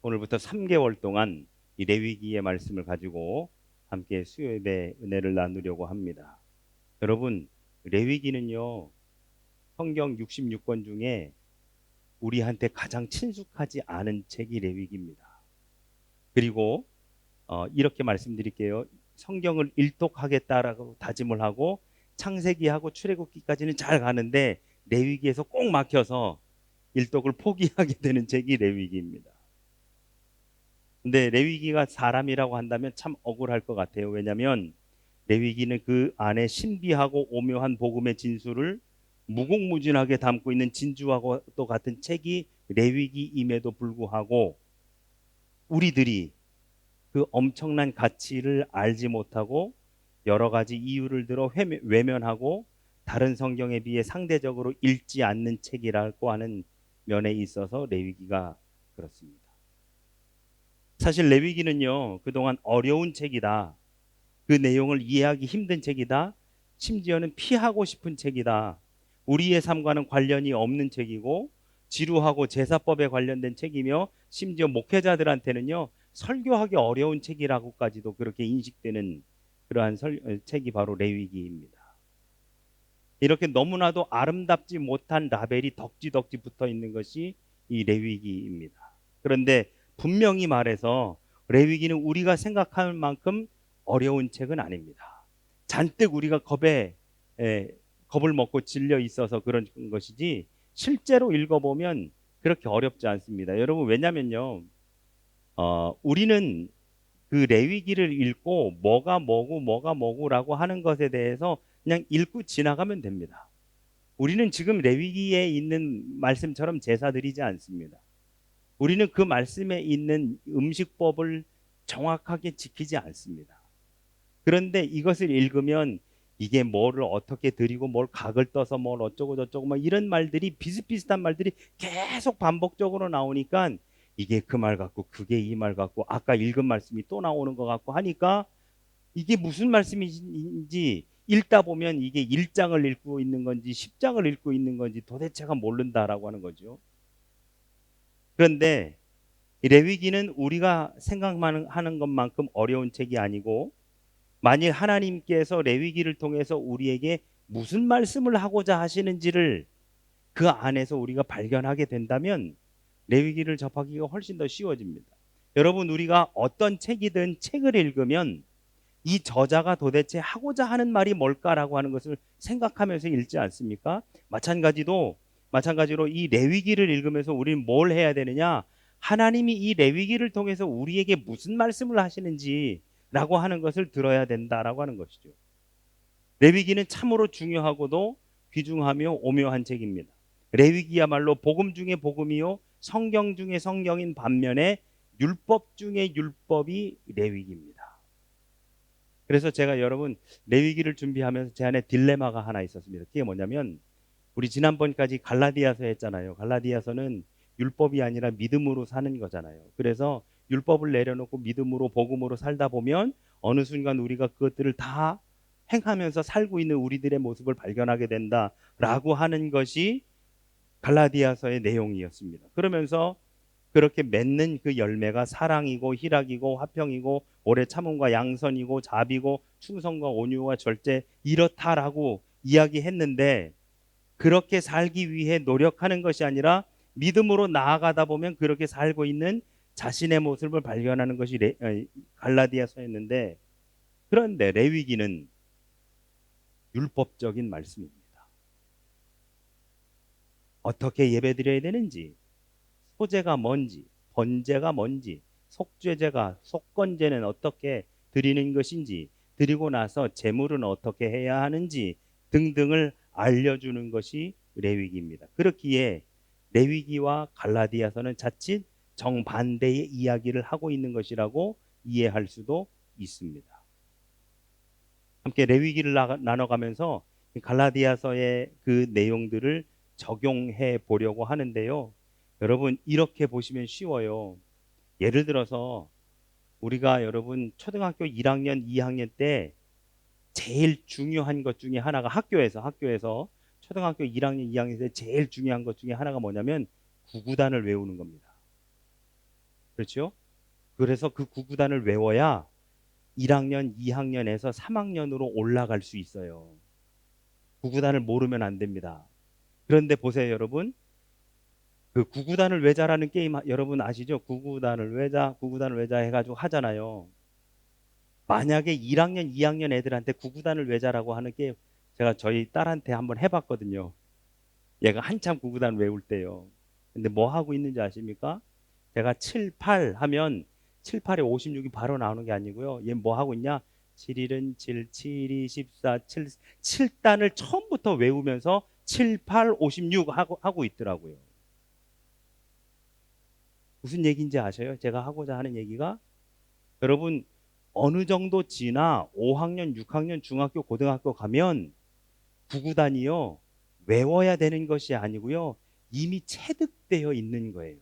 오늘부터 3개월 동안 이 레위기의 말씀을 가지고 함께 수요예배 은혜를 나누려고 합니다. 여러분, 레위기는요, 성경 66권 중에 우리한테 가장 친숙하지 않은 책이 레위기입니다. 그리고 이렇게 말씀드릴게요. 성경을 일독하겠다라고 다짐을 하고 창세기하고 출애굽기까지는 잘 가는데 레위기에서 꼭 막혀서 일독을 포기하게 되는 책이 레위기입니다. 근데 레위기가 사람이라고 한다면 참 억울할 것 같아요. 왜냐하면 레위기는 그 안에 신비하고 오묘한 복음의 진수를 무궁무진하게 담고 있는 진주하고 또 같은 책이 레위기임에도 불구하고 우리들이 그 엄청난 가치를 알지 못하고 여러 가지 이유를 들어 외면하고 다른 성경에 비해 상대적으로 읽지 않는 책이라고 하는 면에 있어서 레위기가 그렇습니다. 사실 레위기는요, 그동안 어려운 책이다. 그 내용을 이해하기 힘든 책이다. 심지어는 피하고 싶은 책이다. 우리의 삶과는 관련이 없는 책이고 지루하고 제사법에 관련된 책이며 심지어 목회자들한테는요, 설교하기 어려운 책이라고까지도 그렇게 인식되는 그러한 책이 바로 레위기입니다. 이렇게 너무나도 아름답지 못한 라벨이 덕지덕지 붙어 있는 것이 이 레위기입니다. 그런데 분명히 말해서 레위기는 우리가 생각할 만큼 어려운 책은 아닙니다. 잔뜩 우리가 겁을 먹고 질려 있어서 그런 것이지 실제로 읽어보면 그렇게 어렵지 않습니다. 여러분, 왜냐면요, 우리는 그 레위기를 읽고 뭐가 뭐고라고 하는 것에 대해서 그냥 읽고 지나가면 됩니다. 우리는 지금 레위기에 있는 말씀처럼 제사 드리지 않습니다. 우리는 그 말씀에 있는 음식법을 정확하게 지키지 않습니다. 그런데 이것을 읽으면 이게 뭐를 어떻게 드리고 뭘 각을 떠서 뭘 어쩌고 저쩌고 막 이런 말들이 비슷비슷한 말들이 계속 반복적으로 나오니까 이게 그 말 같고 그게 이 말 같고 아까 읽은 말씀이 또 나오는 것 같고 하니까 이게 무슨 말씀인지 읽다 보면 이게 1장을 읽고 있는 건지 10장을 읽고 있는 건지 도대체가 모른다라고 하는 거죠. 그런데 레위기는 우리가 생각하는 것만큼 어려운 책이 아니고 만일 하나님께서 레위기를 통해서 우리에게 무슨 말씀을 하고자 하시는지를 그 안에서 우리가 발견하게 된다면 레위기를 접하기가 훨씬 더 쉬워집니다. 여러분, 우리가 어떤 책이든 책을 읽으면 이 저자가 도대체 하고자 하는 말이 뭘까라고 하는 것을 생각하면서 읽지 않습니까? 마찬가지로 이 레위기를 읽으면서 우리는 뭘 해야 되느냐? 하나님이 이 레위기를 통해서 우리에게 무슨 말씀을 하시는지라고 하는 것을 들어야 된다라고 하는 것이죠. 레위기는 참으로 중요하고도 귀중하며 오묘한 책입니다. 레위기야말로 복음 중에 복음이요 성경 중에 성경인 반면에 율법 중에 율법이 레위기입니다. 그래서 제가 여러분 레위기를 준비하면서 제 안에 딜레마가 하나 있었습니다. 그게 뭐냐면 우리 지난번까지 갈라디아서 했잖아요. 갈라디아서는 율법이 아니라 믿음으로 사는 거잖아요. 그래서 율법을 내려놓고 믿음으로 복음으로 살다 보면 어느 순간 우리가 그것들을 다 행하면서 살고 있는 우리들의 모습을 발견하게 된다라고 하는 것이 갈라디아서의 내용이었습니다. 그러면서 그렇게 맺는 그 열매가 사랑이고 희락이고 화평이고 오래 참음과 양선이고 자비고 충성과 온유와 절제 이렇다라고 이야기했는데 그렇게 살기 위해 노력하는 것이 아니라 믿음으로 나아가다 보면 그렇게 살고 있는 자신의 모습을 발견하는 것이 갈라디아서였는데 그런데 레위기는 율법적인 말씀입니다. 어떻게 예배드려야 되는지, 소제가 뭔지, 번제가 뭔지, 속죄제가 속건제는 어떻게 드리는 것인지, 드리고 나서 제물은 어떻게 해야 하는지 등등을 알려주는 것이 레위기입니다. 그렇기에 레위기와 갈라디아서는 자칫 정반대의 이야기를 하고 있는 것이라고 이해할 수도 있습니다. 함께 레위기를 나눠가면서 갈라디아서의 그 내용들을 적용해 보려고 하는데요. 여러분, 이렇게 보시면 쉬워요. 예를 들어서 우리가 여러분 초등학교 1학년, 2학년 때 제일 중요한 것 중에 하나가 학교에서 초등학교 1학년, 2학년 때 제일 중요한 것 중에 하나가 뭐냐면 구구단을 외우는 겁니다. 그렇죠? 그래서 그 구구단을 외워야 1학년, 2학년에서 3학년으로 올라갈 수 있어요. 구구단을 모르면 안 됩니다. 그런데 보세요, 여러분. 그 구구단을 외자라는 게임 여러분 아시죠? 구구단을 외자, 구구단을 외자 해가지고 하잖아요. 만약에 1학년, 2학년 애들한테 구구단을 외자라고 하는 게임 제가 저희 딸한테 한번 해봤거든요. 얘가 한참 구구단 외울 때요. 근데 뭐 하고 있는지 아십니까? 제가 7, 8 하면 7, 8에 56이 바로 나오는 게 아니고요. 얘 뭐 하고 있냐? 7일은 7, 7이 14, 7, 7단을 처음부터 외우면서 7, 8, 56 하고 있더라고요. 무슨 얘기인지 아셔요? 제가 하고자 하는 얘기가 여러분 어느 정도 지나 5학년, 6학년, 중학교, 고등학교 가면 구구단이요. 외워야 되는 것이 아니고요. 이미 체득되어 있는 거예요.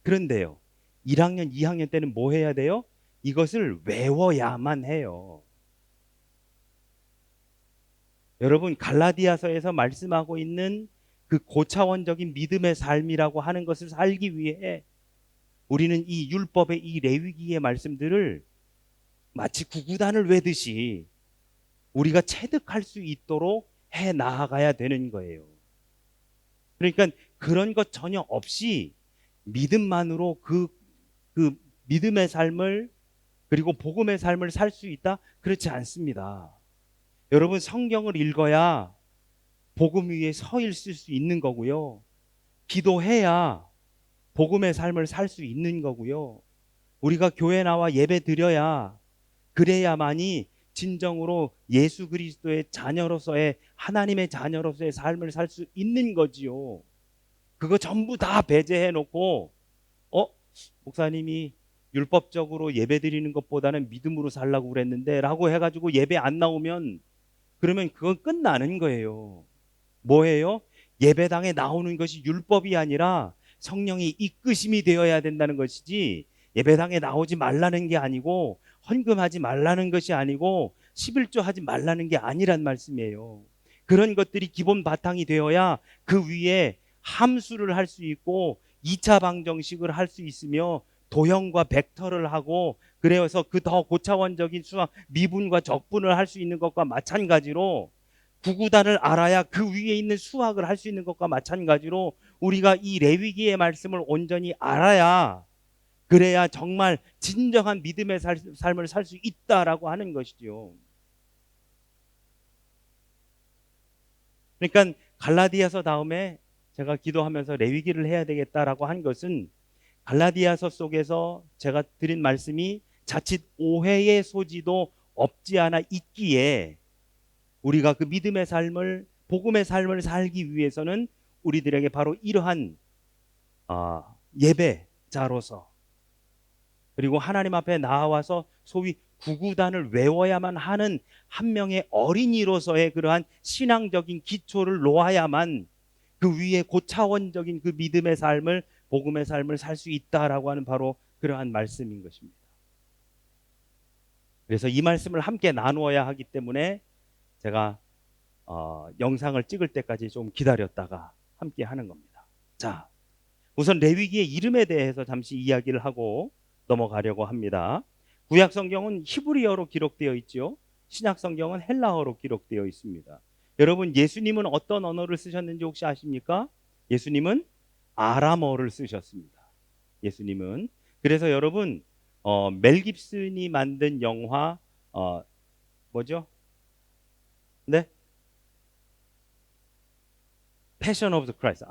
그런데요. 1학년, 2학년 때는 뭐 해야 돼요? 이것을 외워야만 해요. 여러분 갈라디아서에서 말씀하고 있는 그 고차원적인 믿음의 삶이라고 하는 것을 살기 위해 우리는 이 율법의 이 레위기의 말씀들을 마치 구구단을 외듯이 우리가 체득할 수 있도록 해 나아가야 되는 거예요. 그러니까 그런 것 전혀 없이 믿음만으로 그 믿음의 삶을 그리고 복음의 삶을 살 수 있다? 그렇지 않습니다. 여러분 성경을 읽어야 복음 위에 서 있을 수 있는 거고요. 기도해야 복음의 삶을 살 수 있는 거고요. 우리가 교회 나와 예배 드려야 그래야만이 진정으로 예수 그리스도의 자녀로서의 하나님의 자녀로서의 삶을 살 수 있는 거지요. 그거 전부 다 배제해 놓고 목사님이 율법적으로 예배 드리는 것보다는 믿음으로 살라고 그랬는데 라고 해가지고 예배 안 나오면 그러면 그건 끝나는 거예요. 뭐예요? 예배당에 나오는 것이 율법이 아니라 성령이 이끄심이 되어야 된다는 것이지 예배당에 나오지 말라는 게 아니고 헌금하지 말라는 것이 아니고 11조 하지 말라는 게 아니란 말씀이에요. 그런 것들이 기본 바탕이 되어야 그 위에 함수를 할 수 있고 2차 방정식을 할 수 있으며 도형과 벡터를 하고 그래서 그 더 고차원적인 수학 미분과 적분을 할 수 있는 것과 마찬가지로 구구단을 알아야 그 위에 있는 수학을 할 수 있는 것과 마찬가지로 우리가 이 레위기의 말씀을 온전히 알아야 그래야 정말 진정한 믿음의 삶을 살 수 있다라고 하는 것이죠. 그러니까 갈라디아서 다음에 제가 기도하면서 레위기를 해야 되겠다라고 한 것은 갈라디아서 속에서 제가 드린 말씀이 자칫 오해의 소지도 없지 않아 있기에 우리가 그 믿음의 삶을 복음의 삶을 살기 위해서는 우리들에게 바로 이러한 예배자로서 그리고 하나님 앞에 나와서 소위 구구단을 외워야만 하는 한 명의 어린이로서의 그러한 신앙적인 기초를 놓아야만 그 위에 고차원적인 그 믿음의 삶을 복음의 삶을 살 수 있다라고 하는 바로 그러한 말씀인 것입니다. 그래서 이 말씀을 함께 나누어야 하기 때문에 제가 영상을 찍을 때까지 좀 기다렸다가 함께 하는 겁니다. 자, 우선 레위기의 이름에 대해서 잠시 이야기를 하고 넘어가려고 합니다. 구약 성경은 히브리어로 기록되어 있죠. 신약 성경은 헬라어로 기록되어 있습니다. 여러분 예수님은 어떤 언어를 쓰셨는지 혹시 아십니까? 예수님은 아람어를 쓰셨습니다. 예수님은 그래서 여러분 멜 깁슨이 만든 영화 뭐죠? 네? 패션 오브 더 크라이스트.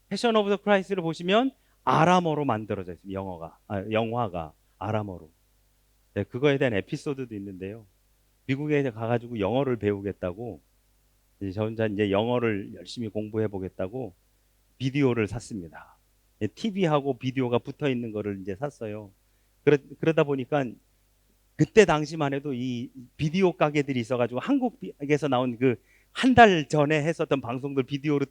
패션 오브 더 크라이스트를 보시면 아람어로 만들어져 있습니다. 영화가 아람어로. 네, 그거에 대한 에피소드도 있는데요. 미국에 가가지고 영어를 배우겠다고 이제 저 혼자 이제 영어를 열심히 공부해 보겠다고 비디오를 샀습니다. TV하고 비디오가 붙어 있는 거를 이제 샀어요. 그러다 보니까 그때 당시만 해도 이 비디오 가게들이 있어가지고 한국에서 나온 그 한 달 전에 했었던 방송들 비디오로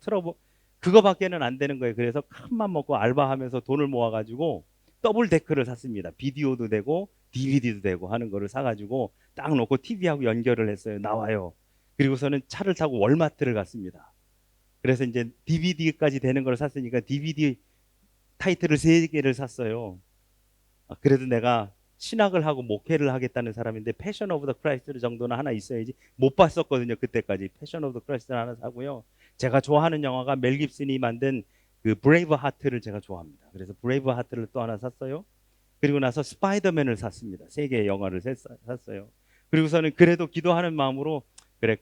그거밖에는 안 되는 거예요. 그래서 큰맘 먹고 알바하면서 돈을 모아가지고 더블 데크를 샀습니다. 비디오도 되고 DVD도 되고 하는 거를 사가지고 딱 놓고 TV하고 연결을 했어요. 나와요. 그리고서는 차를 타고 월마트를 갔습니다. 그래서 이제 DVD까지 되는 걸 샀으니까 DVD 타이틀을 3개를 샀어요. 그래도 내가 신학을 하고 목회를 하겠다는 사람인데 패션 오브 더 크라이스트 정도는 하나 있어야지. 못 봤었거든요. 그때까지. 패션 오브 더 크라이스트를 하나 사고요. 제가 좋아하는 영화가 멜 깁슨이 만든 그 브레이브 하트를 제가 좋아합니다. 그래서 브레이브 하트를 또 하나 샀어요. 그리고 나서 스파이더맨을 샀습니다. 3개의 영화를 샀어요. 그리고서는 그래도 기도하는 마음으로 그래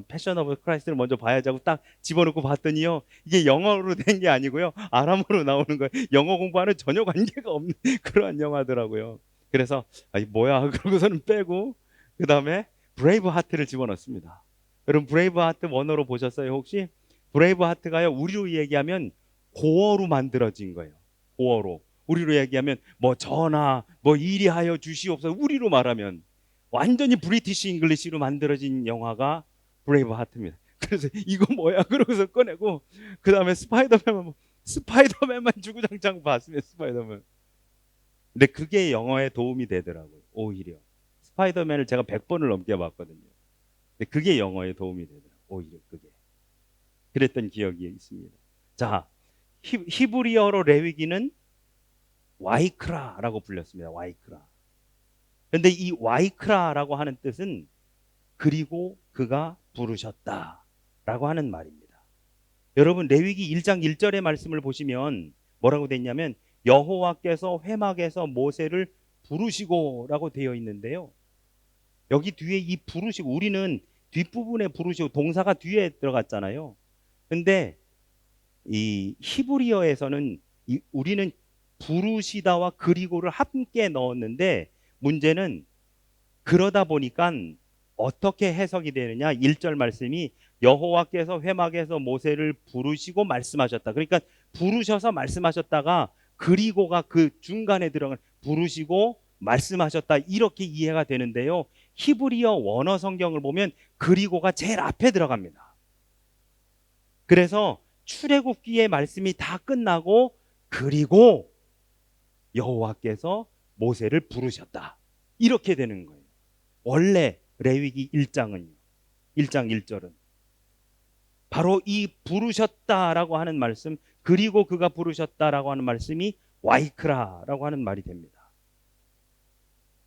패션 오브 크라이스트를 먼저 봐야지 하고 딱 집어넣고 봤더니요, 이게 영어로 된 게 아니고요, 아람어로 나오는 거예요. 영어 공부하는 전혀 관계가 없는 그러한 영화더라고요. 그래서 이 뭐야 그러고서는 빼고 그 다음에 브레이브 하트를 집어넣습니다. 여러분 브레이브 하트 원어로 보셨어요 혹시? 브레이브 하트가요, 우리로 얘기하면 고어로 만들어진 거예요. 고어로. 우리로 얘기하면 뭐 전하 뭐 이리하여 주시옵소서, 우리로 말하면 완전히 브리티시 잉글리시로 만들어진 영화가 브레이브 하트입니다. 그래서 이거 뭐야 그러고서 꺼내고 그 다음에 스파이더맨만 주구장창 봤으면 스파이더맨. 근데 그게 영어에 도움이 되더라고요. 오히려 스파이더맨을 제가 100번을 넘게 봤거든요. 근데 그게 영어에 도움이 되더라고요. 오히려 그게 그랬던 기억이 있습니다. 자, 히브리어로 레위기는 와이크라라고 불렸습니다. 와이크라. 그런데 이 와이크라라고 하는 뜻은 그리고 그가 부르셨다라고 하는 말입니다. 여러분 레위기 1장 1절의 말씀을 보시면 뭐라고 돼 있냐면 여호와께서 회막에서 모세를 부르시고라고 되어 있는데요. 여기 뒤에 이 부르시고, 우리는 뒷부분에 부르시고 동사가 뒤에 들어갔잖아요. 근데 이 히브리어에서는 우리는 부르시다와 그리고를 함께 넣었는데 문제는 그러다 보니까 어떻게 해석이 되느냐. 1절 말씀이 여호와께서 회막에서 모세를 부르시고 말씀하셨다. 그러니까 부르셔서 말씀하셨다가 그리고가 그 중간에 들어간 부르시고 말씀하셨다, 이렇게 이해가 되는데요. 히브리어 원어 성경을 보면 그리고가 제일 앞에 들어갑니다. 그래서 출애굽기의 말씀이 다 끝나고 그리고 여호와께서 모세를 부르셨다, 이렇게 되는 거예요. 원래 레위기 1장은요. 1장 1절은 바로 이 부르셨다라고 하는 말씀, 그리고 그가 부르셨다라고 하는 말씀이 와이크라라고 하는 말이 됩니다.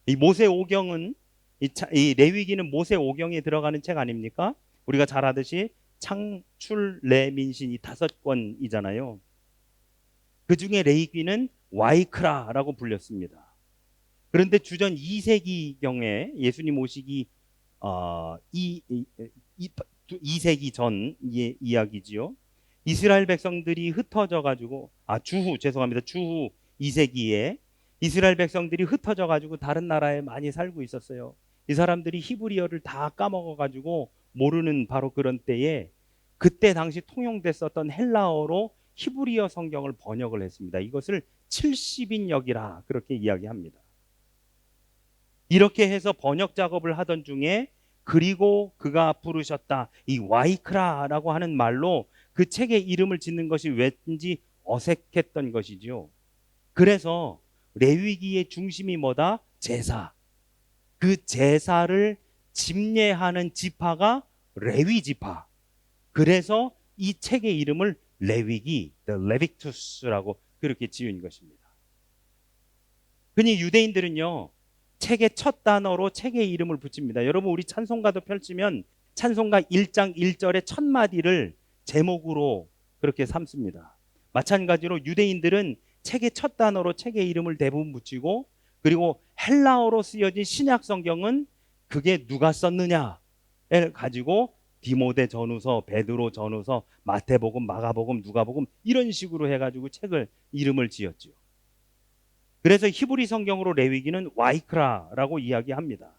이 모세 오경은 이 레위기는 모세 오경에 들어가는 책 아닙니까? 우리가 잘 아듯이 창출 레민신 이 5권이잖아요. 그 중에 레위기는 와이크라라고 불렸습니다. 그런데 주전 2세기경에 예수님 오시기 2세기 전 이야기지요. 이스라엘 백성들이 흩어져 가지고 주후 2세기에 이스라엘 백성들이 흩어져 가지고 다른 나라에 많이 살고 있었어요. 이 사람들이 히브리어를 다 까먹어 가지고 모르는 바로 그런 때에 그때 당시 통용됐었던 헬라어로 히브리어 성경을 번역을 했습니다. 이것을 70인역이라 그렇게 이야기합니다. 이렇게 해서 번역 작업을 하던 중에 그리고 그가 부르셨다, 이 와이크라라고 하는 말로 그 책의 이름을 짓는 것이 왠지 어색했던 것이죠. 그래서 레위기의 중심이 뭐다? 제사. 그 제사를 집례하는 지파가 레위 지파. 그래서 이 책의 이름을 레위기, The Leviticus라고 그렇게 지은 것입니다. 그니 유대인들은요, 책의 첫 단어로 책의 이름을 붙입니다. 여러분 우리 찬송가도 펼치면 찬송가 1장 1절의 첫 마디를 제목으로 그렇게 삼습니다. 마찬가지로 유대인들은 책의 첫 단어로 책의 이름을 대부분 붙이고, 그리고 헬라어로 쓰여진 신약 성경은 그게 누가 썼느냐를 가지고 디모데 전후서, 베드로 전후서, 마태복음, 마가복음, 누가복음 이런 식으로 해가지고 책을 이름을 지었죠. 그래서 히브리 성경으로 레위기는 와이크라라고 이야기합니다.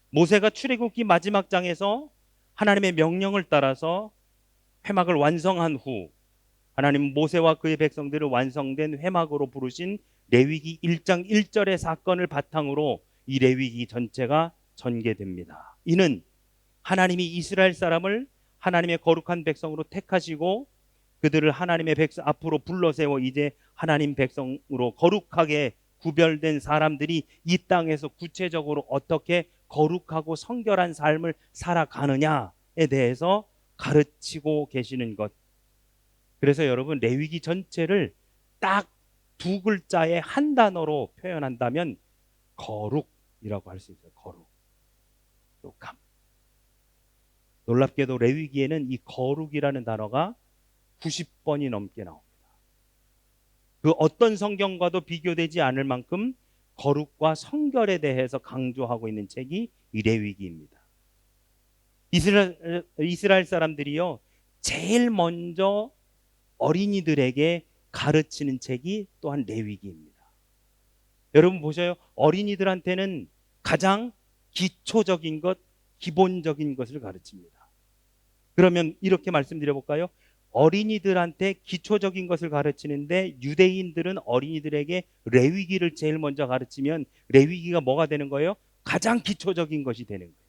모세가 출애굽기 마지막 장에서 하나님의 명령을 따라서 회막을 완성한 후 하나님은 모세와 그의 백성들을 완성된 회막으로 부르신 레위기 1장 1절의 사건을 바탕으로 이 레위기 전체가 전개됩니다. 이는 하나님이 이스라엘 사람을 하나님의 거룩한 백성으로 택하시고 그들을 하나님의 백성 앞으로 불러세워 이제 하나님 백성으로 거룩하게 구별된 사람들이 이 땅에서 구체적으로 어떻게 거룩하고 성결한 삶을 살아가느냐에 대해서 가르치고 계시는 것. 그래서 여러분 레위기 전체를 딱 두 글자의 한 단어로 표현한다면 거룩이라고 할 수 있어요. 거룩. 거룩함. 놀랍게도 레위기에는 이 거룩이라는 단어가 90번이 넘게 나옵니다. 그 어떤 성경과도 비교되지 않을 만큼 거룩과 성결에 대해서 강조하고 있는 책이 이 레위기입니다. 이스라엘 사람들이요, 제일 먼저 어린이들에게 가르치는 책이 또한 레위기입니다. 여러분 보셔요. 어린이들한테는 가장 기초적인 것, 기본적인 것을 가르칩니다. 그러면 이렇게 말씀드려 볼까요? 어린이들한테 기초적인 것을 가르치는데 유대인들은 어린이들에게 레위기를 제일 먼저 가르치면 레위기가 뭐가 되는 거예요? 가장 기초적인 것이 되는 거예요.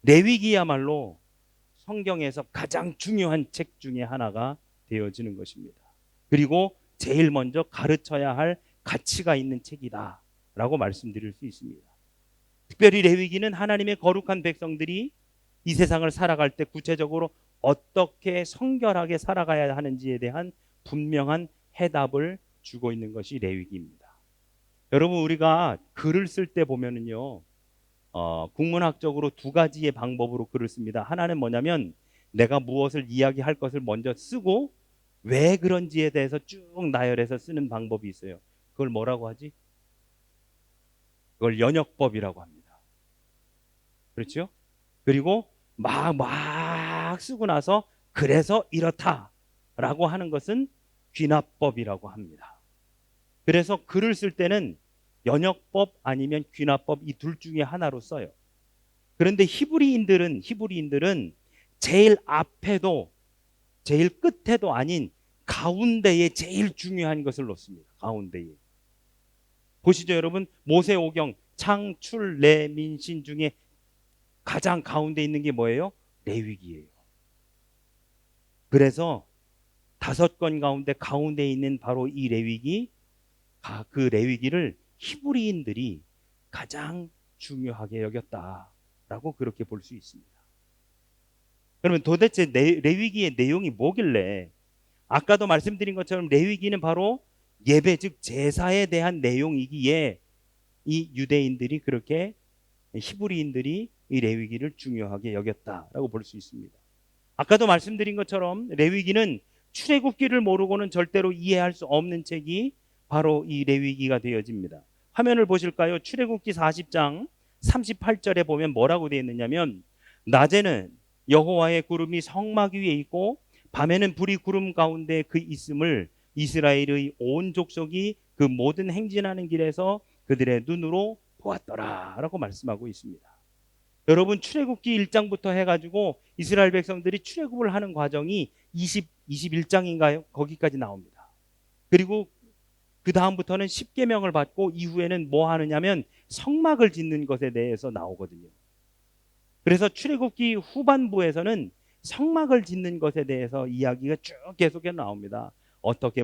레위기야말로 성경에서 가장 중요한 책 중에 하나가 되어지는 것입니다. 그리고 제일 먼저 가르쳐야 할 가치가 있는 책이다 라고 말씀드릴 수 있습니다. 특별히 레위기는 하나님의 거룩한 백성들이 이 세상을 살아갈 때 구체적으로 어떻게 성결하게 살아가야 하는지에 대한 분명한 해답을 주고 있는 것이 레위기입니다. 여러분, 우리가 글을 쓸 때 보면은요, 국문학적으로 두 가지의 방법으로 글을 씁니다. 하나는 뭐냐면 내가 무엇을 이야기할 것을 먼저 쓰고 왜 그런지에 대해서 쭉 나열해서 쓰는 방법이 있어요. 그걸 뭐라고 하지? 그걸 연역법이라고 합니다. 그렇죠? 그리고 막 쓰고 나서 그래서 이렇다라고 하는 것은 귀납법이라고 합니다. 그래서 글을 쓸 때는 연역법 아니면 귀납법 이 둘 중에 하나로 써요. 그런데 히브리인들은 제일 앞에도 제일 끝에도 아닌 가운데에 제일 중요한 것을 놓습니다. 가운데에. 보시죠, 여러분. 모세오경 창출 레민신 중에 가장 가운데 있는 게 뭐예요? 레위기예요. 그래서 5권 가운데 있는 바로 이 레위기, 그 레위기를 히브리인들이 가장 중요하게 여겼다라고 그렇게 볼 수 있습니다. 그러면 도대체 레위기의 내용이 뭐길래, 아까도 말씀드린 것처럼 레위기는 바로 예배 즉 제사에 대한 내용이기에 이 유대인들이 그렇게 히브리인들이 이 레위기를 중요하게 여겼다라고 볼 수 있습니다. 아까도 말씀드린 것처럼 레위기는 출애굽기를 모르고는 절대로 이해할 수 없는 책이 바로 이 레위기가 되어집니다. 화면을 보실까요? 출애굽기 40장 38절에 보면 뭐라고 되어 있느냐면, 낮에는 여호와의 구름이 성막 위에 있고 밤에는 불이 구름 가운데 그 있음을 이스라엘의 온 족속이 그 모든 행진하는 길에서 그들의 눈으로 보았더라 라고 말씀하고 있습니다. 여러분, 출애굽기 1장부터 해가지고 이스라엘 백성들이 출애굽을 하는 과정이 21장인가요? 거기까지 나옵니다. 그리고 그 다음부터는 십계명을 받고 이후에는 뭐 하느냐면 성막을 짓는 것에 대해서 나오거든요. 그래서 출애굽기 후반부에서는 성막을 짓는 것에 대해서 이야기가 쭉 계속해서 나옵니다. 어떻게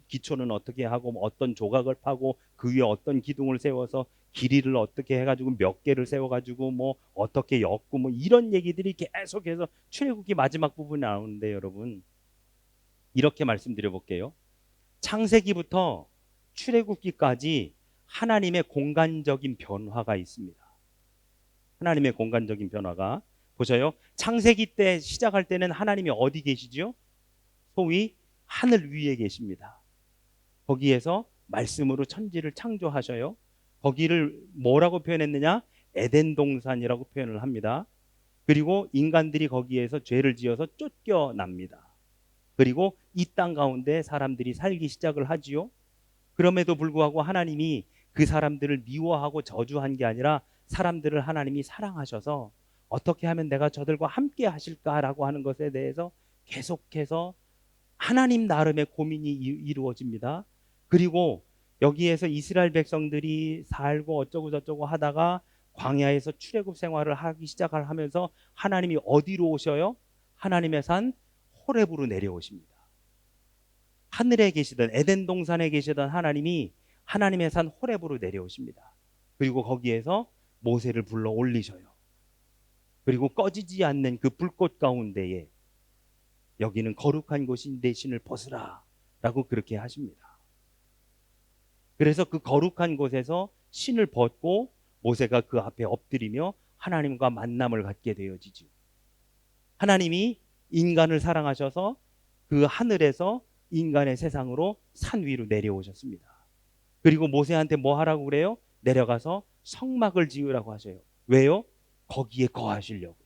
기초는 어떻게 하고 어떤 조각을 파고 그 위에 어떤 기둥을 세워서 길이를 어떻게 해가지고 몇 개를 세워가지고 어떻게 엮고 이런 얘기들이 계속해서 출애굽기 마지막 부분에 나오는데, 여러분 이렇게 말씀드려 볼게요. 창세기부터 출애굽기까지 하나님의 공간적인 변화가 있습니다. 하나님의 공간적인 변화가, 보셔요. 창세기 때 시작할 때는 하나님이 어디 계시죠? 소위 하늘 위에 계십니다. 거기에서 말씀으로 천지를 창조하셔요. 거기를 뭐라고 표현했느냐? 에덴 동산이라고 표현을 합니다. 그리고 인간들이 거기에서 죄를 지어서 쫓겨납니다. 그리고 이 땅 가운데 사람들이 살기 시작을 하지요. 그럼에도 불구하고 하나님이 그 사람들을 미워하고 저주한 게 아니라 사람들을 하나님이 사랑하셔서 어떻게 하면 내가 저들과 함께 하실까라고 하는 것에 대해서 계속해서 하나님 나름의 고민이 이루어집니다. 그리고 여기에서 이스라엘 백성들이 살고 어쩌고 저쩌고 하다가 광야에서 출애굽 생활을 하기 시작을 하면서 하나님이 어디로 오셔요? 하나님의 산 호렙으로 내려오십니다. 하늘에 계시던 에덴 동산에 계시던 하나님이 하나님의 산 호렙으로 내려오십니다. 그리고 거기에서 모세를 불러 올리셔요. 그리고 꺼지지 않는 그 불꽃 가운데에 여기는 거룩한 곳인데 신을 벗으라 라고 그렇게 하십니다. 그래서 그 거룩한 곳에서 신을 벗고 모세가 그 앞에 엎드리며 하나님과 만남을 갖게 되어지죠. 하나님이 인간을 사랑하셔서 그 하늘에서 인간의 세상으로 산 위로 내려오셨습니다. 그리고 모세한테 뭐 하라고 그래요? 내려가서 성막을 지으라고 하셔요. 왜요? 거기에 거하시려고요.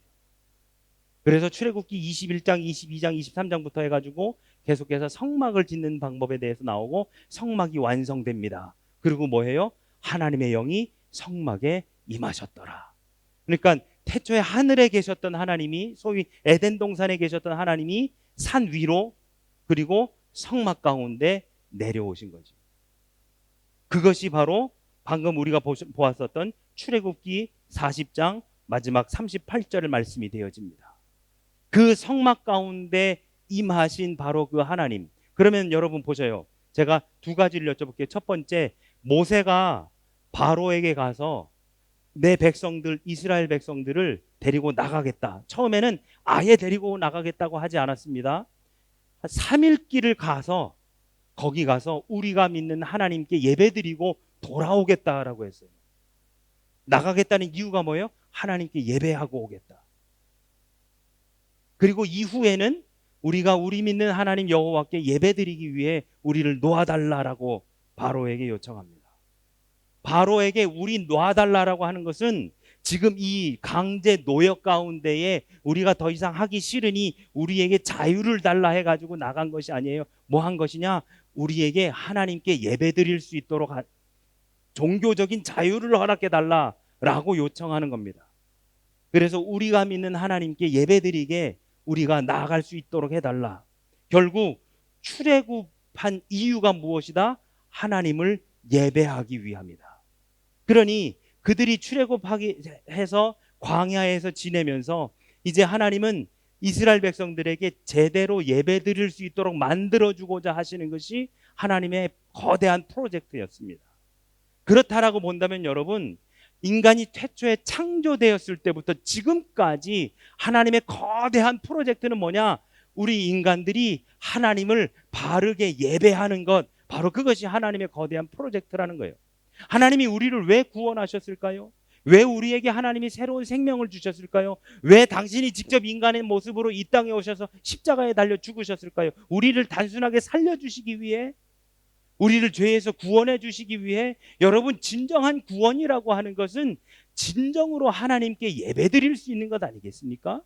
그래서 출애굽기 21장, 22장, 23장부터 해가지고 계속해서 성막을 짓는 방법에 대해서 나오고 성막이 완성됩니다. 그리고 뭐해요? 하나님의 영이 성막에 임하셨더라. 그러니까 태초에 하늘에 계셨던 하나님이, 소위 에덴 동산에 계셨던 하나님이 산 위로 그리고 성막 가운데 내려오신 거죠. 그것이 바로 방금 우리가 보았었던 출애굽기 40장 마지막 38절 말씀이 되어집니다. 그 성막 가운데 임하신 바로 그 하나님. 그러면 여러분 보셔요. 제가 두 가지를 여쭤볼게요. 첫 번째, 모세가 바로에게 가서 내 백성들, 이스라엘 백성들을 데리고 나가겠다. 처음에는 아예 데리고 나가겠다고 하지 않았습니다. 3일 길을 가서 거기 가서 우리가 믿는 하나님께 예배드리고 돌아오겠다라고 했어요. 나가겠다는 이유가 뭐예요? 하나님께 예배하고 오겠다. 그리고 이후에는 우리가 우리 믿는 하나님 여호와께 예배드리기 위해 우리를 놓아달라라고 바로에게 요청합니다. 바로에게 우리 놔달라라고 하는 것은 지금 이 강제 노역 가운데에 우리가 더 이상 하기 싫으니 우리에게 자유를 달라 해가지고 나간 것이 아니에요. 뭐 한 것이냐? 우리에게 하나님께 예배드릴 수 있도록 종교적인 자유를 허락해 달라라고 요청하는 겁니다. 그래서 우리가 믿는 하나님께 예배드리게 우리가 나아갈 수 있도록 해달라. 결국 출애굽한 이유가 무엇이다? 하나님을 예배하기 위함이다. 그러니 그들이 출애굽하기 해서 광야에서 지내면서 이제 하나님은 이스라엘 백성들에게 제대로 예배드릴 수 있도록 만들어주고자 하시는 것이 하나님의 거대한 프로젝트였습니다. 그렇다라고 본다면 여러분, 인간이 태초에 창조되었을 때부터 지금까지 하나님의 거대한 프로젝트는 뭐냐? 우리 인간들이 하나님을 바르게 예배하는 것, 바로 그것이 하나님의 거대한 프로젝트라는 거예요. 하나님이 우리를 왜 구원하셨을까요? 왜 우리에게 하나님이 새로운 생명을 주셨을까요? 왜 당신이 직접 인간의 모습으로 이 땅에 오셔서 십자가에 달려 죽으셨을까요? 우리를 단순하게 살려주시기 위해, 우리를 죄에서 구원해 주시기 위해. 여러분, 진정한 구원이라고 하는 것은 진정으로 하나님께 예배드릴 수 있는 것 아니겠습니까?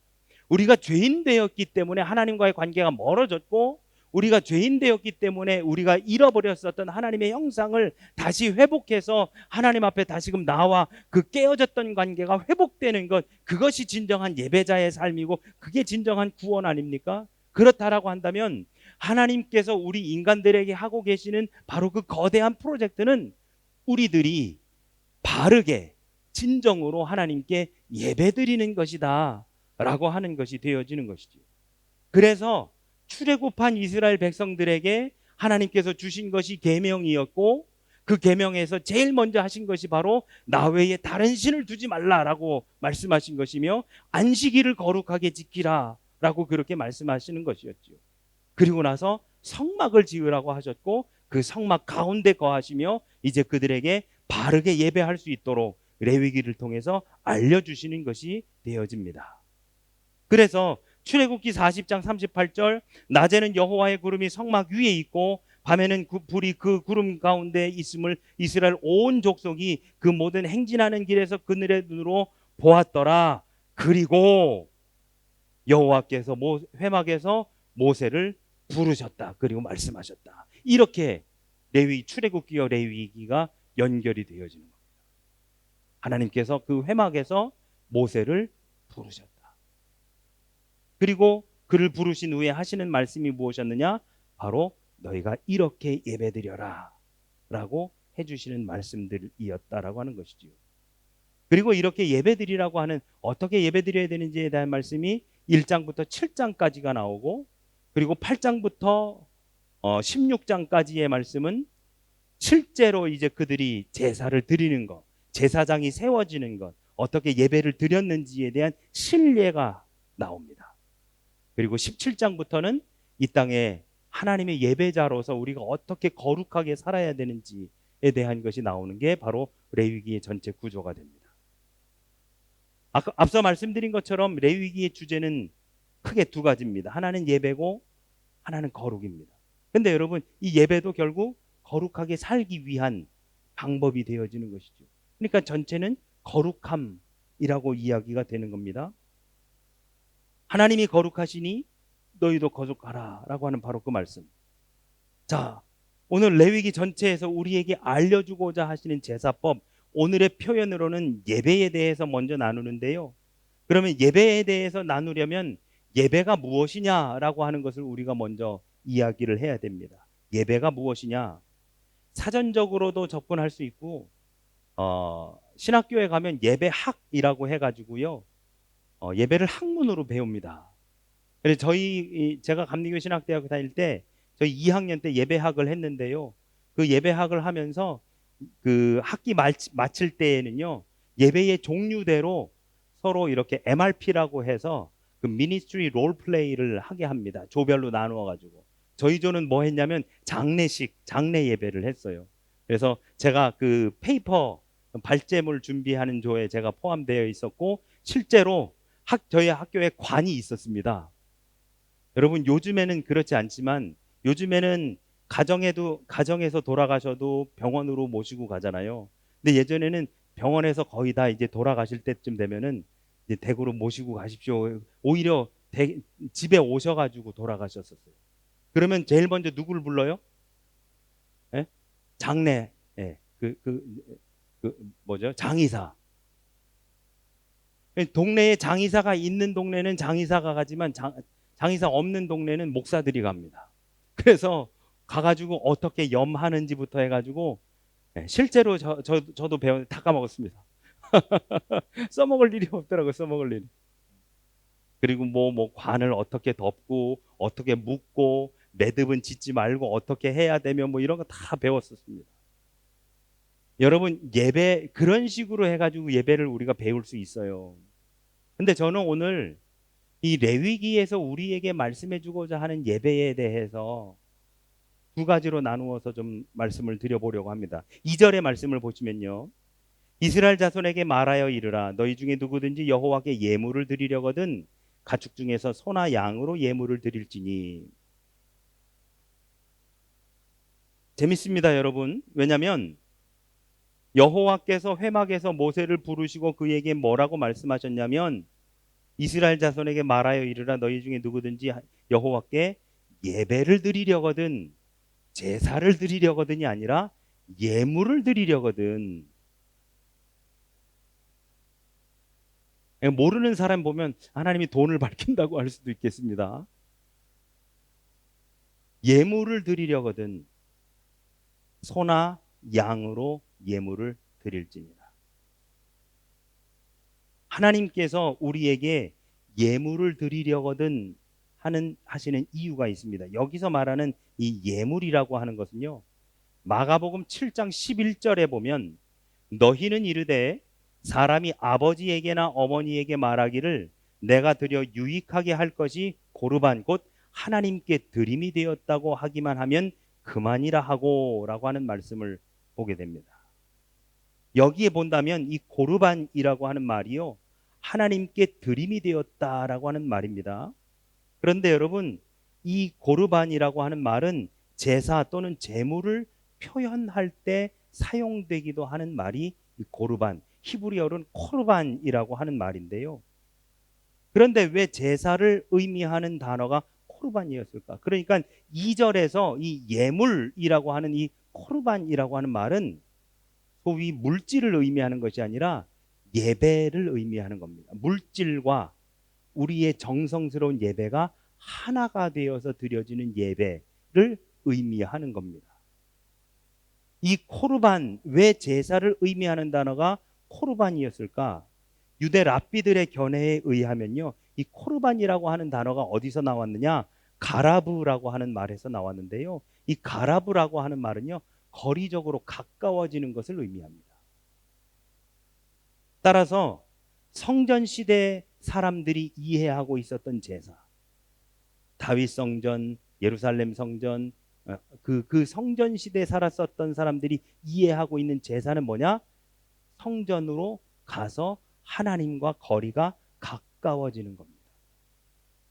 우리가 죄인 되었기 때문에 하나님과의 관계가 멀어졌고, 우리가 죄인 되었기 때문에 우리가 잃어버렸었던 하나님의 형상을 다시 회복해서 하나님 앞에 다시금 나와 그 깨어졌던 관계가 회복되는 것, 그것이 진정한 예배자의 삶이고 그게 진정한 구원 아닙니까? 그렇다라고 한다면 하나님께서 우리 인간들에게 하고 계시는 바로 그 거대한 프로젝트는 우리들이 바르게 진정으로 하나님께 예배드리는 것이다 라고 하는 것이 되어지는 것이죠. 그래서 출애굽한 이스라엘 백성들에게 하나님께서 주신 것이 계명이었고, 그 계명에서 제일 먼저 하신 것이 바로 나 외에 다른 신을 두지 말라라고 말씀하신 것이며, 안식일을 거룩하게 지키라 라고 그렇게 말씀하시는 것이었죠. 그리고 나서 성막을 지으라고 하셨고, 그 성막 가운데 거하시며 이제 그들에게 바르게 예배할 수 있도록 레위기를 통해서 알려주시는 것이 되어집니다. 그래서 출애굽기 40장 38절, 낮에는 여호와의 구름이 성막 위에 있고 밤에는 불이 그 구름 가운데 있음을 이스라엘 온 족속이 그 모든 행진하는 길에서 그늘의 눈으로 보았더라. 그리고 여호와께서 회막에서 모세를 부르셨다. 그리고 말씀하셨다. 이렇게 출애굽기와 레위기가 연결이 되어지는 겁니다. 하나님께서 그 회막에서 모세를 부르셨다. 그리고 그를 부르신 후에 하시는 말씀이 무엇이었느냐? 바로 너희가 이렇게 예배드려라 라고 해주시는 말씀들이었다라고 하는 것이지요. 그리고 이렇게 예배드리라고 하는, 어떻게 예배드려야 되는지에 대한 말씀이 1장부터 7장까지가 나오고, 그리고 8장부터 16장까지의 말씀은 실제로 이제 그들이 제사를 드리는 것, 제사장이 세워지는 것, 어떻게 예배를 드렸는지에 대한 신뢰가 나옵니다. 그리고 17장부터는 이 땅에 하나님의 예배자로서 우리가 어떻게 거룩하게 살아야 되는지에 대한 것이 나오는 게 바로 레위기의 전체 구조가 됩니다. 앞서 말씀드린 것처럼 레위기의 주제는 크게 두 가지입니다. 하나는 예배고 하나는 거룩입니다. 근데 여러분, 이 예배도 결국 거룩하게 살기 위한 방법이 되어지는 것이죠. 그러니까 전체는 거룩함이라고 이야기가 되는 겁니다. 하나님이 거룩하시니 너희도 거룩하라 라고 하는 바로 그 말씀. 자, 오늘 레위기 전체에서 우리에게 알려주고자 하시는 제사법, 오늘의 표현으로는 예배에 대해서 먼저 나누는데요. 그러면 예배에 대해서 나누려면 예배가 무엇이냐라고 하는 것을 우리가 먼저 이야기를 해야 됩니다. 예배가 무엇이냐? 사전적으로도 접근할 수 있고, 신학교에 가면 예배학이라고 해가지고요, 예배를 학문으로 배웁니다. 그래서 제가 감리교 신학대학교 다닐 때 저희 2학년 때 예배학을 했는데요. 그 예배학을 하면서 그 학기 마칠 때에는요, 예배의 종류대로 서로 이렇게 MRP라고 해서 그 미니스트리 롤플레이를 하게 합니다. 조별로 나누어 가지고. 저희 조는 뭐 했냐면 장례 예배를 했어요. 그래서 제가 그 페이퍼 발제물 준비하는 조에 제가 포함되어 있었고, 실제로 저희 학교에 관이 있었습니다. 여러분, 요즘에는 그렇지 않지만 요즘에는 가정에서 돌아가셔도 병원으로 모시고 가잖아요. 근데 예전에는 병원에서 거의 다 이제 돌아가실 때쯤 되면은 이제 댁으로 모시고 가십시오. 오히려 집에 오셔가지고 돌아가셨었어요. 그러면 제일 먼저 누구를 불러요? 예? 장례, 예. 뭐죠? 장의사. 동네에 장의사가 있는 동네는 장의사가 가지만 장의사 없는 동네는 목사들이 갑니다. 그래서 가가지고 어떻게 염하는지부터 해가지고, 실제로 저도 다 까먹었습니다. 써먹을 일이 없더라고요. 써먹을 일. 그리고 뭐 관을 어떻게 덮고 어떻게 묶고 매듭은 짓지 말고 어떻게 해야 되며 뭐 이런 거 다 배웠었습니다. 여러분, 예배 그런 식으로 해가지고 예배를 우리가 배울 수 있어요. 근데 저는 오늘 이 레위기에서 우리에게 말씀해 주고자 하는 예배에 대해서 두 가지로 나누어서 좀 말씀을 드려보려고 합니다. 2절의 말씀을 보시면요, 이스라엘 자손에게 말하여 이르라. 너희 중에 누구든지 여호와께 예물을 드리려거든 가축 중에서 소나 양으로 예물을 드릴지니. 재밌습니다, 여러분. 왜냐하면 여호와께서 회막에서 모세를 부르시고 그에게 뭐라고 말씀하셨냐면, 이스라엘 자손에게 말하여 이르라. 너희 중에 누구든지 여호와께 예배를 드리려거든, 제사를 드리려거든이 아니라 예물을 드리려거든. 모르는 사람 보면 하나님이 돈을 밝힌다고 할 수도 있겠습니다. 예물을 드리려거든 소나 양으로 예물을 드릴지니라. 하나님께서 우리에게 예물을 드리려거든 하시는 이유가 있습니다. 여기서 말하는 이 예물이라고 하는 것은요, 마가복음 7장 11절에 보면 너희는 이르되 사람이 아버지에게나 어머니에게 말하기를 내가 드려 유익하게 할 것이 고르반 곧 하나님께 드림이 되었다고 하기만 하면 그만이라 하고 라고 하는 말씀을 보게 됩니다. 여기에 본다면 이 고르반이라고 하는 말이요, 하나님께 드림이 되었다라고 하는 말입니다. 그런데 여러분, 이 고르반이라고 하는 말은 제사 또는 제물을 표현할 때 사용되기도 하는 말이 이 고르반, 히브리어로는 코르반이라고 하는 말인데요. 그런데 왜 제사를 의미하는 단어가 코르반이었을까? 그러니까 2절에서 이 예물이라고 하는 이 코르반이라고 하는 말은 소위 물질을 의미하는 것이 아니라 예배를 의미하는 겁니다. 물질과 우리의 정성스러운 예배가 하나가 되어서 드려지는 예배를 의미하는 겁니다. 이 코르반, 왜 제사를 의미하는 단어가 코르반이었을까? 유대 랍비들의 견해에 의하면요, 이 코르반이라고 하는 단어가 어디서 나왔느냐? 가라브라고 하는 말에서 나왔는데요, 이 가라브라고 하는 말은요, 거리적으로 가까워지는 것을 의미합니다. 따라서 성전 시대 사람들이 이해하고 있었던 제사, 다윗 성전, 예루살렘 성전, 그 성전 시대에 살았었던 사람들이 이해하고 있는 제사는 뭐냐? 성전으로 가서 하나님과 거리가 가까워지는 겁니다.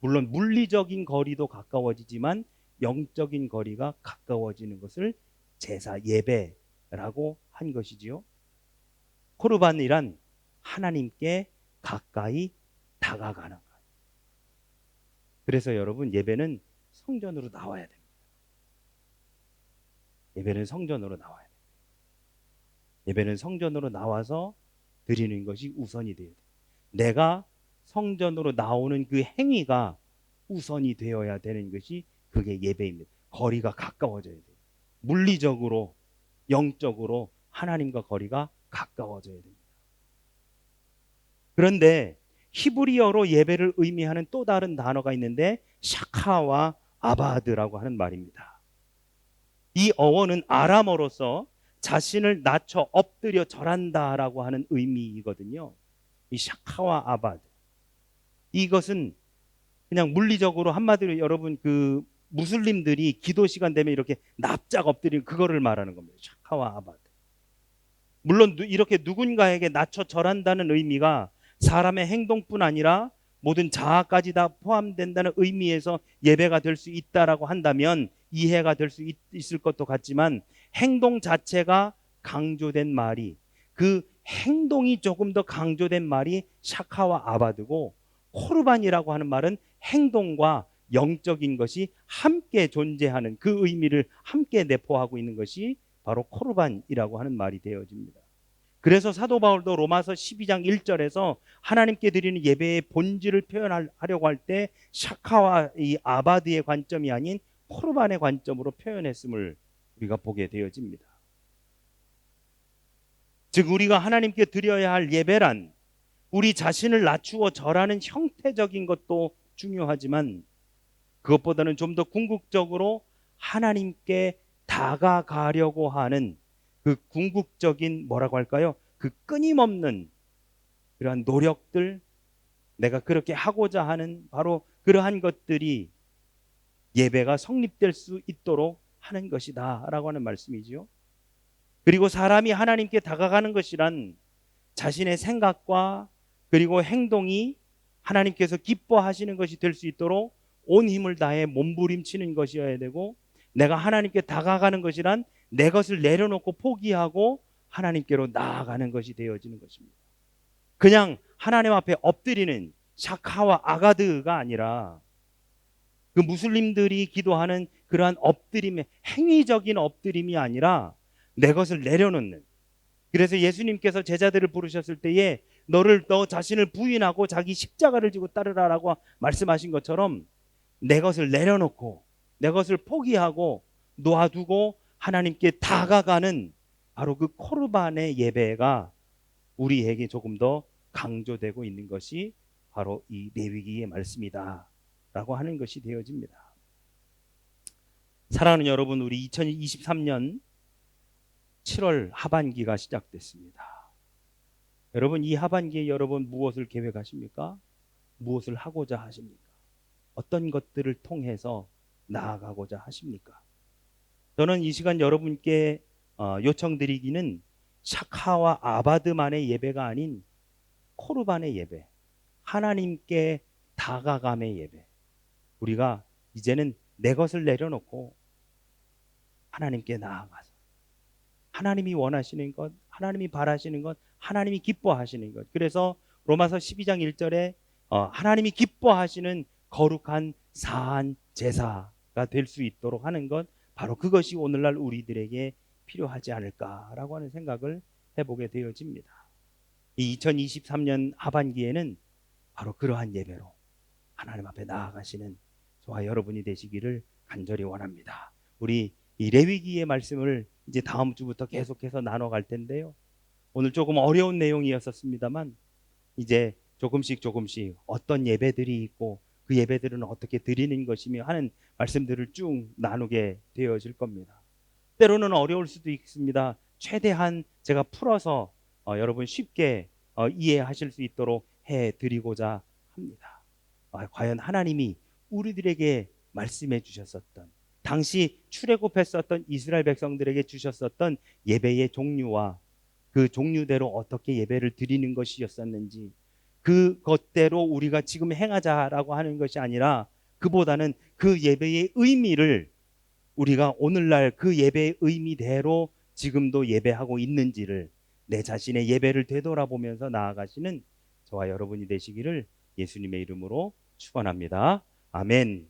물론 물리적인 거리도 가까워지지만 영적인 거리가 가까워지는 것을 제사 예배라고 한 것이지요. 코르반이란 하나님께 가까이 다가가는 것. 그래서 여러분, 예배는 성전으로 나와야 됩니다. 예배는 성전으로 나와야 돼요. 예배는 성전으로 나와서 드리는 것이 우선이 되어야 돼요. 내가 성전으로 나오는 그 행위가 우선이 되어야 되는 것이 그게 예배입니다. 거리가 가까워져야 돼요. 물리적으로, 영적으로 하나님과 거리가 가까워져야 됩니다. 그런데 히브리어로 예배를 의미하는 또 다른 단어가 있는데 샤카와 아바드라고 하는 말입니다. 이 어원은 아람어로서 자신을 낮춰 엎드려 절한다라고 하는 의미이거든요. 이 샤카와 아바드, 이것은 그냥 물리적으로 한마디로 여러분 그 무슬림들이 기도 시간 되면 이렇게 납작 엎드리는 그거를 말하는 겁니다. 샤카와 아바드. 물론 이렇게 누군가에게 낮춰 절한다는 의미가 사람의 행동뿐 아니라 모든 자아까지 다 포함된다는 의미에서 예배가 될 수 있다라고 한다면 이해가 될 수 있을 것도 같지만, 행동 자체가 강조된 말이, 그 행동이 조금 더 강조된 말이 샤카와 아바드고, 코르반이라고 하는 말은 행동과 영적인 것이 함께 존재하는 그 의미를 함께 내포하고 있는 것이 바로 코르반이라고 하는 말이 되어집니다. 그래서 사도 바울도 로마서 12장 1절에서 하나님께 드리는 예배의 본질을 표현하려고 할 때 샤카와 이 아바드의 관점이 아닌 코르반의 관점으로 표현했음을 우리가 보게 되어집니다. 즉 우리가 하나님께 드려야 할 예배란 우리 자신을 낮추어 절하는 형태적인 것도 중요하지만, 그것보다는 좀 더 궁극적으로 하나님께 다가가려고 하는 그 궁극적인 뭐라고 할까요? 그 끊임없는 그러한 노력들, 내가 그렇게 하고자 하는 바로 그러한 것들이 예배가 성립될 수 있도록 하는 것이다 라고 하는 말씀이지요. 그리고 사람이 하나님께 다가가는 것이란 자신의 생각과 그리고 행동이 하나님께서 기뻐하시는 것이 될 수 있도록 온 힘을 다해 몸부림치는 것이어야 되고, 내가 하나님께 다가가는 것이란 내 것을 내려놓고 포기하고 하나님께로 나아가는 것이 되어지는 것입니다. 그냥 하나님 앞에 엎드리는 샤카와 아가드가 아니라 그 무슬림들이 기도하는 그러한 엎드림의 행위적인 엎드림이 아니라 내 것을 내려놓는. 그래서 예수님께서 제자들을 부르셨을 때에 너 자신을 부인하고 자기 십자가를 지고 따르라라고 말씀하신 것처럼 내 것을 내려놓고 내 것을 포기하고 놓아두고 하나님께 다가가는 바로 그 코르반의 예배가 우리에게 조금 더 강조되고 있는 것이 바로 이 레위기의 말씀이다 라고 하는 것이 되어집니다. 사랑하는 여러분, 우리 2023년 7월 하반기가 시작됐습니다. 여러분, 이 하반기에 여러분 무엇을 계획하십니까? 무엇을 하고자 하십니까? 어떤 것들을 통해서 나아가고자 하십니까? 저는 이 시간 여러분께 요청드리기는 샤카와 아바드만의 예배가 아닌 코르반의 예배, 하나님께 다가감의 예배. 우리가 이제는 내 것을 내려놓고 하나님께 나아가서 하나님이 원하시는 것, 하나님이 바라시는 것, 하나님이 기뻐하시는 것. 그래서 로마서 12장 1절에 하나님이 기뻐하시는 거룩한 사한 제사가 될 수 있도록 하는 것, 바로 그것이 오늘날 우리들에게 필요하지 않을까라고 하는 생각을 해보게 되어집니다. 이 2023년 하반기에는 바로 그러한 예배로 하나님 앞에 나아가시는 저와 여러분이 되시기를 간절히 원합니다. 우리 이 레위기의 말씀을 이제 다음 주부터 계속해서 나눠갈 텐데요. 오늘 조금 어려운 내용이었습니다만 이제 조금씩 어떤 예배들이 있고 그 예배들은 어떻게 드리는 것이며 하는 말씀들을 쭉 나누게 되어질 겁니다. 때로는 어려울 수도 있습니다. 최대한 제가 풀어서 여러분 쉽게 이해하실 수 있도록 해드리고자 합니다. 과연 하나님이 우리들에게 말씀해 주셨었던, 당시 출애굽했었던 이스라엘 백성들에게 주셨었던 예배의 종류와 그 종류대로 어떻게 예배를 드리는 것이었었는지, 그것대로 우리가 지금 행하자라고 하는 것이 아니라 그보다는 그 예배의 의미를 우리가 오늘날 그 예배의 의미대로 지금도 예배하고 있는지를, 내 자신의 예배를 되돌아보면서 나아가시는 저와 여러분이 되시기를 예수님의 이름으로 축원합니다. 아멘.